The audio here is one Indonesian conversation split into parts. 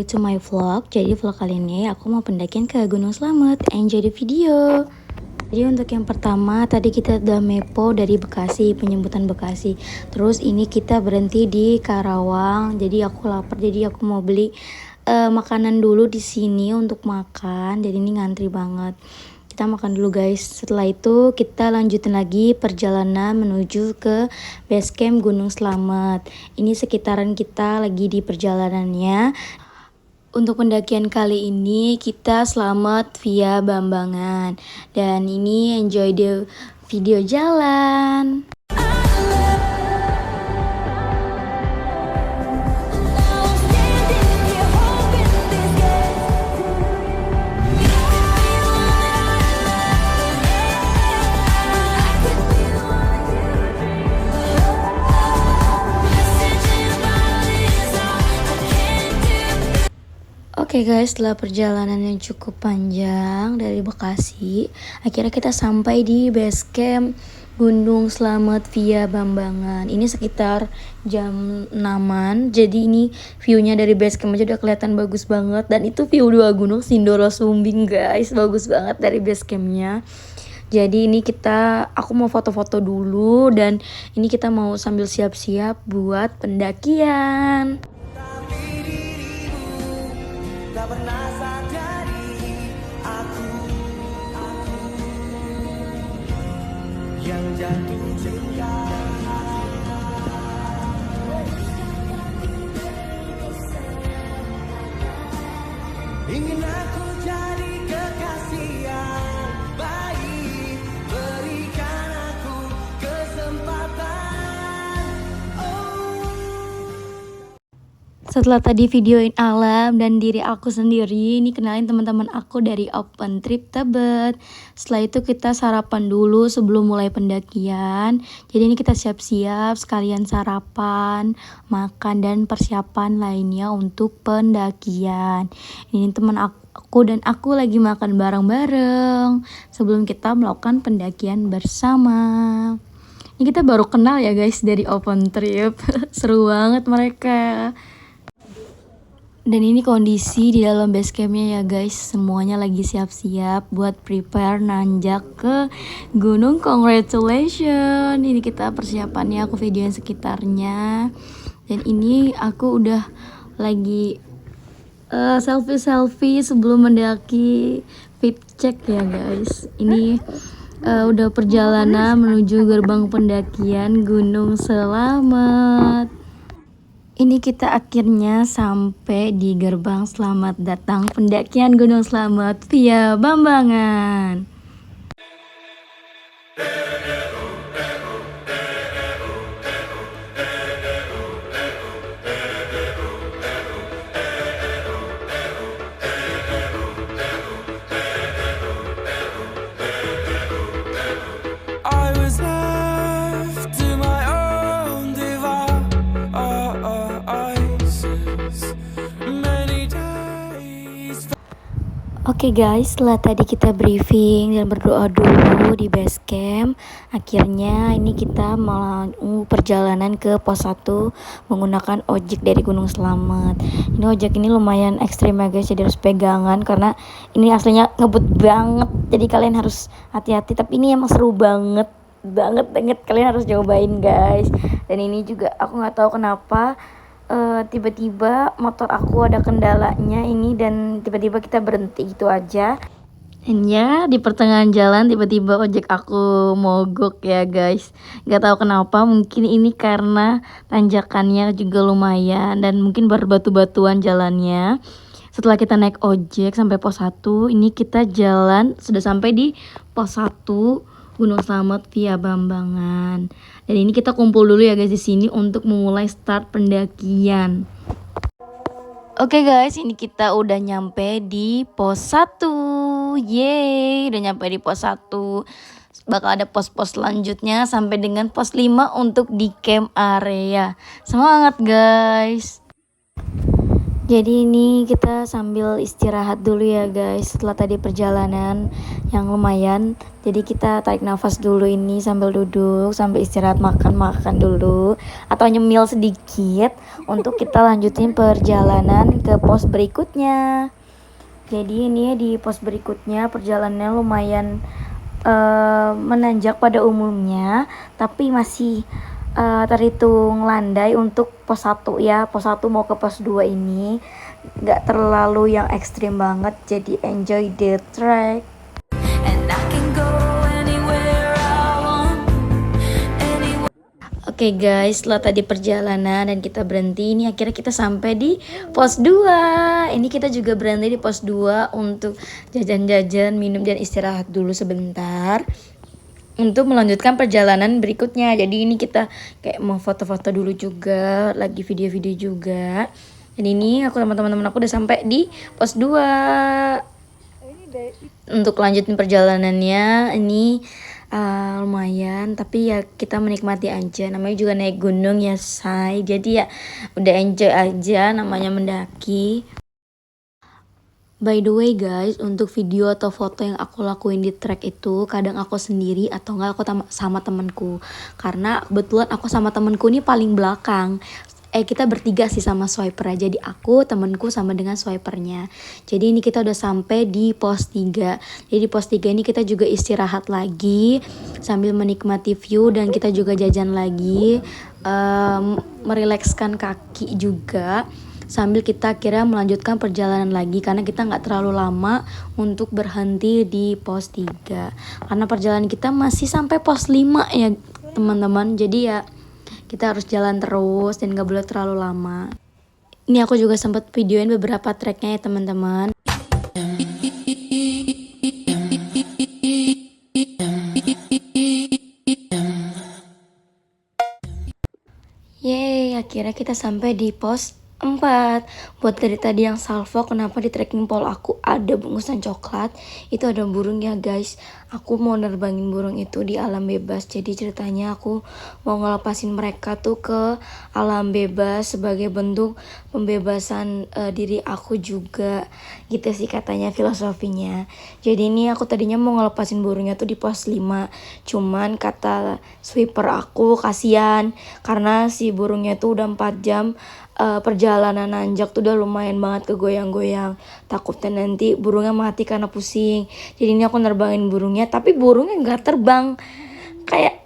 to my vlog. Jadi vlog kali ini aku mau pendakian ke Gunung Slamet. Enjoy the video. Jadi untuk yang pertama tadi kita udah mepo dari Bekasi, penyebutan Bekasi. Terus ini kita berhenti di Karawang. Jadi aku lapar, jadi aku mau beli makanan dulu di sini untuk makan. Jadi ini ngantri banget. Kita makan dulu guys. Setelah itu kita lanjutin lagi perjalanan menuju ke base camp Gunung Slamet. Ini sekitaran kita lagi di perjalanannya. Untuk pendakian kali ini kita selamat via Bambangan. Dan ini enjoy the video jalan. Oke guys, setelah perjalanan yang cukup panjang dari Bekasi, akhirnya kita sampai di base camp Gunung Slamet via Bambangan. Ini sekitar jam 6-an, jadi ini viewnya dari base camp aja udah kelihatan bagus banget. Dan itu view dua gunung Sindoro Sumbing guys, bagus banget dari base campnya. Jadi ini aku mau foto-foto dulu dan ini kita mau sambil siap-siap buat pendakian. Tak pernah sadari aku yang jatuh cinta. Ingin aku jadi kekasih yang baik, berikan aku kesempatan. Setelah tadi videoin alam dan diri aku sendiri, ini kenalin teman-teman aku dari Open Trip Tebet. Setelah itu kita sarapan dulu sebelum mulai pendakian. Jadi ini kita siap-siap sekalian sarapan, makan dan persiapan lainnya untuk pendakian. Ini teman aku dan aku lagi makan bareng-bareng sebelum kita melakukan pendakian bersama. Ini kita baru kenal ya guys dari Open Trip. Seru banget mereka. Dan ini kondisi di dalam base campnya ya guys, semuanya lagi siap-siap buat prepare nanjak ke gunung. Congratulations. Ini kita persiapannya, aku videoin sekitarnya. Dan ini aku udah lagi selfie sebelum mendaki, fit check ya guys. Ini udah perjalanan menuju gerbang pendakian Gunung Slamet. Ini kita akhirnya sampai di gerbang. Selamat datang pendakian Gunung Slamet via Bambangan. I was left to my own devices. Many days. Oke guys, setelah tadi kita briefing dan berdoa dulu di base camp, akhirnya ini kita mau perjalanan ke pos 1 menggunakan ojek dari Gunung Slamet. Ini ojek ini lumayan ekstrim ya guys, jadi harus pegangan karena ini aslinya ngebut banget. Jadi kalian harus hati-hati, tapi ini emang seru banget kalian harus cobain guys. Dan ini juga aku nggak tahu kenapa tiba-tiba motor aku ada kendalanya ini dan tiba-tiba kita berhenti gitu aja. Dan ya di pertengahan jalan tiba-tiba ojek aku mogok ya guys. Gak tahu kenapa, mungkin ini karena tanjakannya juga lumayan dan mungkin berbatu-batuan jalannya. Setelah kita naik ojek sampai pos 1, ini kita jalan sudah sampai di pos 1 Gunung Slamet via Bambangan. Dan ini kita kumpul dulu ya guys di sini untuk memulai start pendakian. Oke guys, ini kita udah nyampe di pos 1. Yeay, udah nyampe di pos 1. Bakal ada pos-pos selanjutnya sampai dengan pos 5 untuk di camp area. Semangat guys. Jadi ini kita sambil istirahat dulu ya guys, setelah tadi perjalanan yang lumayan. Jadi kita tarik nafas dulu ini sambil duduk, sambil istirahat makan-makan dulu atau nyemil sedikit untuk kita lanjutin perjalanan ke pos berikutnya. Jadi ini ya di pos berikutnya perjalanannya lumayan menanjak pada umumnya, tapi masih terhitung landai untuk pos 1 ya. Pos 1 mau ke pos 2 ini nggak terlalu yang ekstrim banget, jadi enjoy the trek. And I can go anywhere I want. Oke guys, setelah tadi perjalanan dan kita berhenti, ini akhirnya kita sampai di pos 2. Ini kita juga berhenti di pos 2 untuk jajan-jajan, minum dan istirahat dulu sebentar untuk melanjutkan perjalanan berikutnya. Jadi ini kita kayak mau foto-foto dulu juga, lagi video-video juga. Dan ini aku sama teman-teman aku udah sampai di pos 2. Untuk lanjutin perjalanannya ini lumayan, tapi ya kita menikmati aja, namanya juga naik gunung ya say, jadi ya udah enjoy aja, namanya mendaki. By the way guys, untuk video atau foto yang aku lakuin di trek itu kadang aku sendiri atau enggak aku sama temenku. Karena kebetulan aku sama temenku ini paling belakang. Kita bertiga sih sama swiper, jadi aku, temenku sama dengan swipernya. Jadi ini kita udah sampai di pos 3. Jadi di pos 3 ini kita juga istirahat lagi sambil menikmati view, dan kita juga jajan lagi, merilekskan kaki juga, sambil kita akhirnya melanjutkan perjalanan lagi karena kita nggak terlalu lama untuk berhenti di pos 3 karena perjalanan kita masih sampai pos 5 ya teman-teman. Jadi ya kita harus jalan terus dan nggak boleh terlalu lama. Ini aku juga sempat videoin beberapa treknya ya teman-teman. Yeay, akhirnya kita sampai di pos 4. Buat dari tadi yang salvo, kenapa di trekking pole aku ada bungkusan coklat, itu ada burung ya guys. Aku mau nerbangin burung itu di alam bebas. Jadi ceritanya aku mau ngelepasin mereka tuh ke alam bebas sebagai bentuk pembebasan diri aku juga, gitu sih katanya filosofinya. Jadi ini aku tadinya mau ngelepasin burungnya tuh di pos 5, cuman kata sweeper aku kasihan karena si burungnya tuh udah 4 jam perjalanan nanjak tuh udah lumayan banget kegoyang-goyang, takutnya nanti burungnya mati karena pusing. Jadi ini aku nerbangin burungnya, tapi burungnya nggak terbang, kayak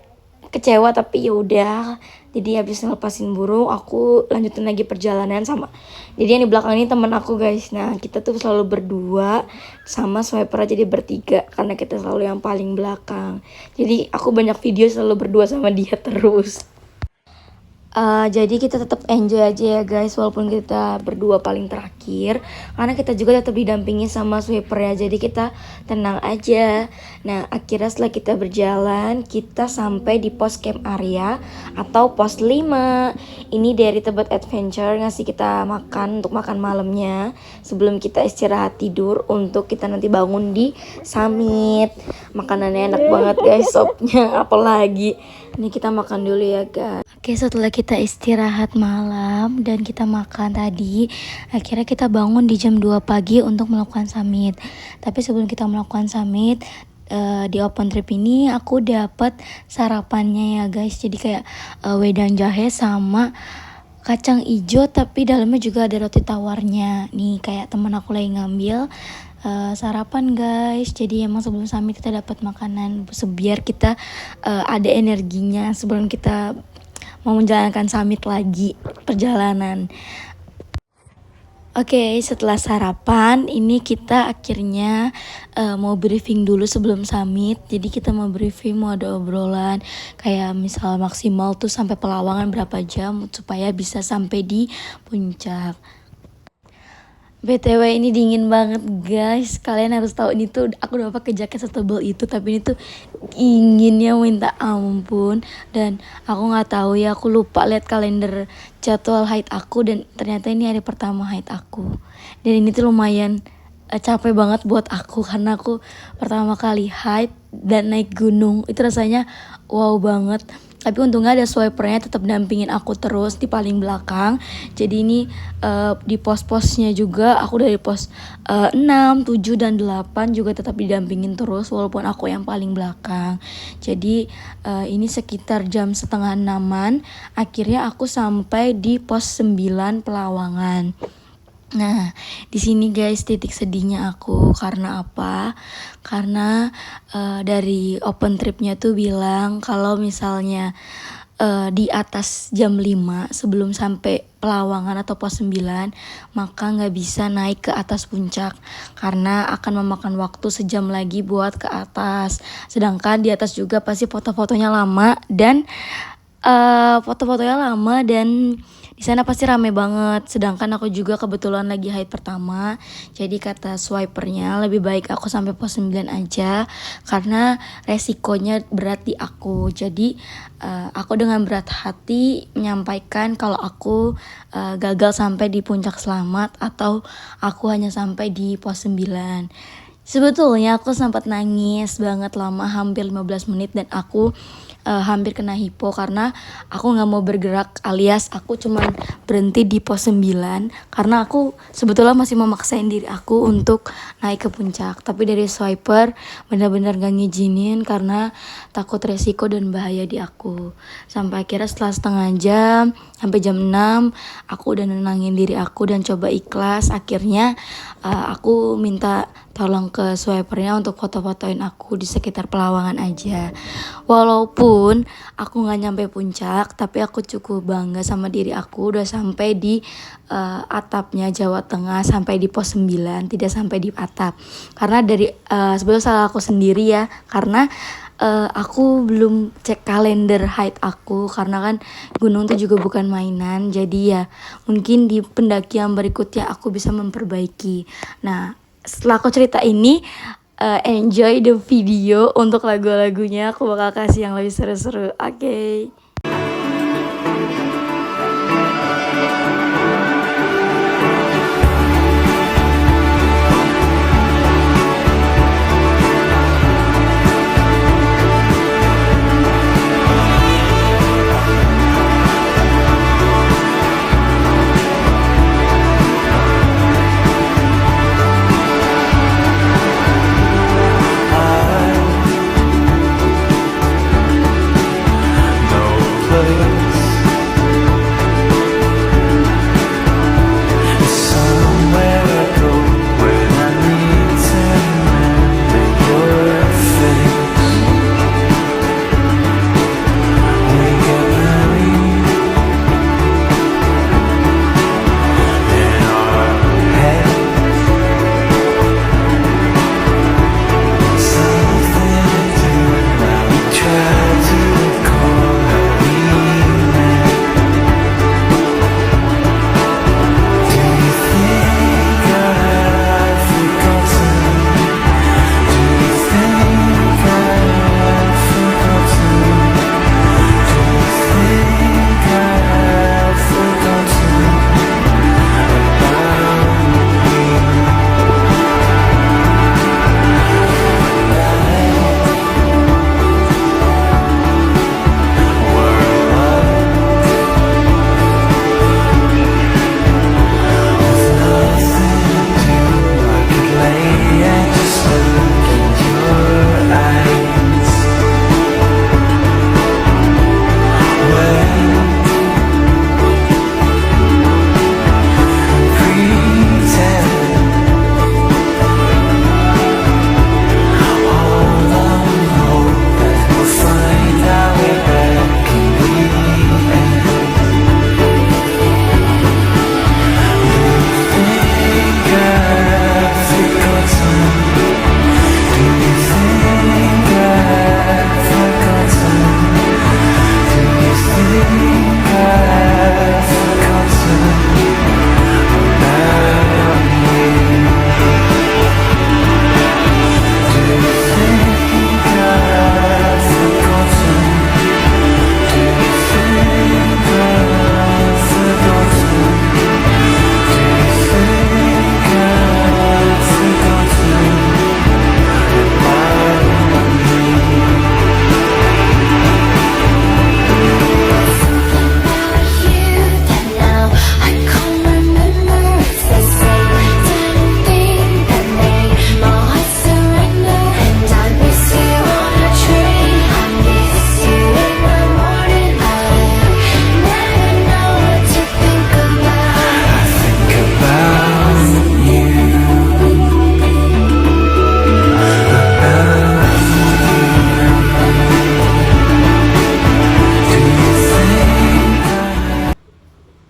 kecewa. Tapi ya udah, jadi habis ngelepasin burung aku lanjutin lagi perjalanan sama, jadi yang di belakang ini teman aku guys. Nah kita tuh selalu berdua sama swiper, jadi bertiga karena kita selalu yang paling belakang. Jadi aku banyak video selalu berdua sama dia terus. Jadi kita tetap enjoy aja ya guys, walaupun kita berdua paling terakhir, karena kita juga tetap didampingi sama sweeper ya, jadi kita tenang aja. Nah akhirnya setelah kita berjalan, kita sampai di pos camp area atau pos 5. Ini dari Tebet Adventure ngasih kita makan untuk makan malamnya sebelum kita istirahat tidur untuk kita nanti bangun di summit. Makanannya enak banget guys, sopnya apalagi. Ini kita makan dulu ya guys. Oke, setelah kita istirahat malam dan kita makan tadi, akhirnya kita bangun di jam 2 pagi untuk melakukan summit. Tapi sebelum kita melakukan summit, di open trip ini aku dapat sarapannya ya guys. Jadi kayak wedang jahe sama kacang ijo, tapi dalamnya juga ada roti tawarnya. Nih kayak temen aku lagi ngambil sarapan guys. Jadi emang sebelum summit kita dapat makanan biar kita ada energinya sebelum kita mau menjalankan summit lagi perjalanan. Oke, setelah sarapan ini kita akhirnya mau briefing dulu sebelum summit. Jadi kita mau briefing, mau ada obrolan kayak misal maksimal tuh sampai Pelawangan berapa jam supaya bisa sampai di puncak. BTW ini dingin banget guys, kalian harus tahu. Ini tuh aku udah pakai jaket setebal itu, tapi ini tuh dinginnya minta ampun. Dan aku nggak tahu ya, aku lupa lihat kalender jadwal haid aku, dan ternyata ini hari pertama haid aku. Dan ini tuh lumayan capek banget buat aku karena aku pertama kali haid dan naik gunung, itu rasanya wow banget. Tapi untungnya ada swipernya tetap dampingin aku terus di paling belakang. Jadi ini di pos-posnya juga aku dari pos 6, 7 dan 8 juga tetap didampingin terus walaupun aku yang paling belakang. Jadi ini sekitar jam setengah 6-an akhirnya aku sampai di pos 9 Pelawangan. Nah, di sini guys titik sedihnya aku karena apa? Karena dari open tripnya tuh bilang kalau misalnya di atas jam 5 sebelum sampai Pelawangan atau pos 9 maka nggak bisa naik ke atas puncak karena akan memakan waktu sejam lagi buat ke atas. Sedangkan di atas juga pasti foto-fotonya lama dan di sana pasti rame banget. Sedangkan aku juga kebetulan lagi haid pertama. Jadi kata swipernya lebih baik aku sampai pos 9 aja karena resikonya berat di aku. Jadi aku dengan berat hati menyampaikan kalau aku gagal sampai di puncak selamat atau aku hanya sampai di pos 9. Sebetulnya aku sempat nangis banget lama hampir 15 menit dan aku hampir kena hipo karena aku nggak mau bergerak alias aku cuman berhenti di pos 9 karena aku sebetulnya masih memaksain diri aku untuk naik ke puncak. Tapi dari swiper benar-benar gak ngizinin karena takut resiko dan bahaya di aku. Sampai akhirnya setelah setengah jam sampai jam 6 aku udah nenangin diri aku dan coba ikhlas. Akhirnya aku minta tolong ke swipernya untuk foto-fotoin aku di sekitar Pelawangan aja. Walaupun aku gak nyampe puncak, tapi aku cukup bangga sama diri aku udah sampai di atapnya Jawa Tengah, sampai di pos 9, tidak sampai di atap. Karena dari sebetulnya salah aku sendiri ya, karena aku belum cek kalender haid aku karena kan gunung itu juga bukan mainan. Jadi ya mungkin di pendakian berikutnya aku bisa memperbaiki. Nah, setelah aku cerita ini, enjoy the video. Untuk lagu-lagunya aku bakal kasih yang lebih seru-seru. Oke. Know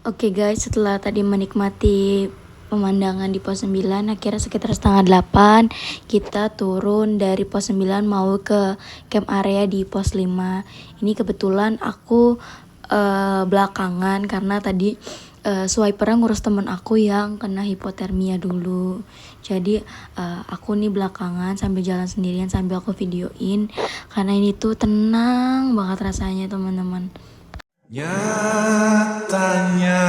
Oke guys, setelah tadi menikmati pemandangan di pos 9, akhirnya sekitar setengah 8 kita turun dari pos 9 mau ke camp area di pos 5. Ini kebetulan aku belakangan karena tadi swipernya ngurus temen aku yang kena hipotermia dulu. Jadi aku nih belakangan sambil jalan sendirian sambil aku videoin karena ini tuh tenang banget rasanya teman-teman. Nyatanya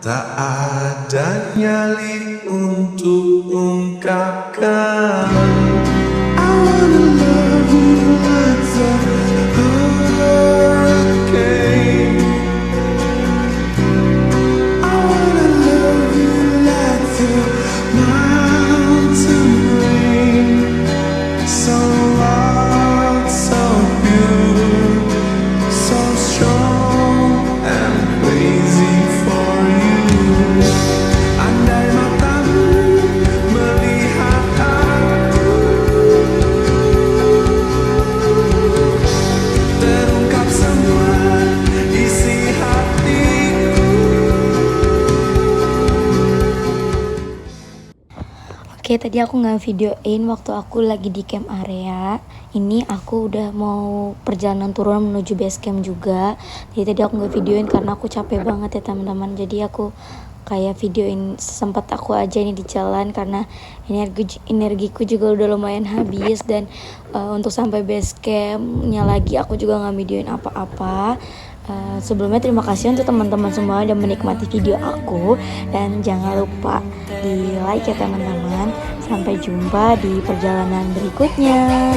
tak ada nyali untuk ungkapkan. I wanna love you like the hurricane. I wanna love you like the mountain rain. So wild, so pure, so strong and crazy for you. Andai matamu melihat aku, terungkap semua isi hatiku. Oke, tadi aku nggak videoin waktu aku lagi di camp area. Ini aku udah mau perjalanan turun menuju base camp juga. Jadi tadi aku nggak videoin karena aku capek banget ya teman-teman. Jadi aku kayak videoin sempat aku aja ini di jalan karena energiku juga udah lumayan habis. Dan untuk sampai base campnya lagi aku juga nggak videoin apa-apa. Sebelumnya terima kasih untuk teman-teman semua udah menikmati video aku, dan jangan lupa di like ya teman-teman. Sampai jumpa di perjalanan berikutnya.